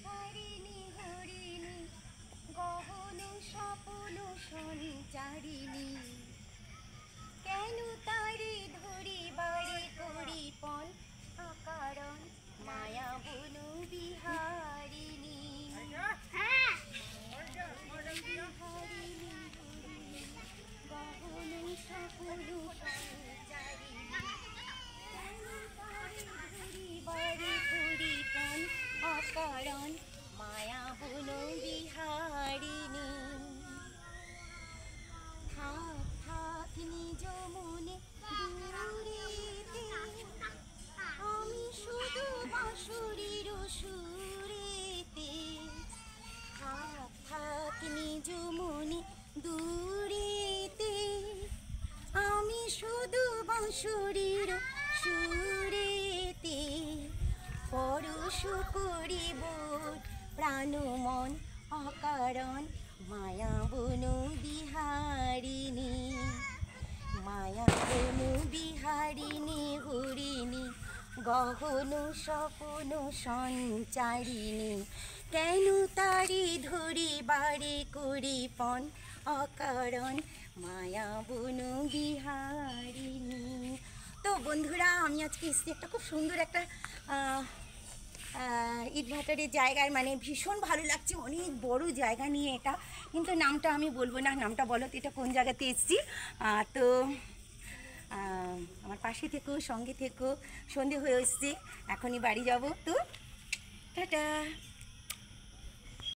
হারিণী হরিণী গহন স্বপন সঞ্চারিণী কেন তারে ধরিবারে করিপন অকারণ মায়া বন বিহারিণী গহন স্বপন সঞ্চারিণী কেন তারে ধরিবারে করিপন অকারণ মায়া বন বিহারিণী থাক থাক নিজ মনে দূরেতে আমি শুধু বাঁশুরির সুরেতে থাক থাক নিজ মনে দূরেতে আমি শুধু বাঁশুরির সুরেতে পরশ করিব প্রাণ মন অকারণ মায়া বন বিহারিণী মায়া বন বিহারিণী হরিণী গহন স্বপন সঞ্চারিণী কেন তারি ধরিবারে করিপন অকারণ মায়া বন বিহারিণী। তো বন্ধুরা, আমি আজকে এসেছি একটা খুব সুন্দর একটা ইটভাটারের জায়গায়, মানে ভীষণ ভালো লাগছে, অনেক বড় জায়গা নিয়ে এটা, কিন্তু নামটা আমি বলবো না। নামটা বলো তো, এটা কোন জায়গাতে এসেছি। তো আমার পাশে থেকো, সঙ্গে থেকো। সন্ধে হয়ে এসছে, এখনই বাড়ি যাব। তো টাটা।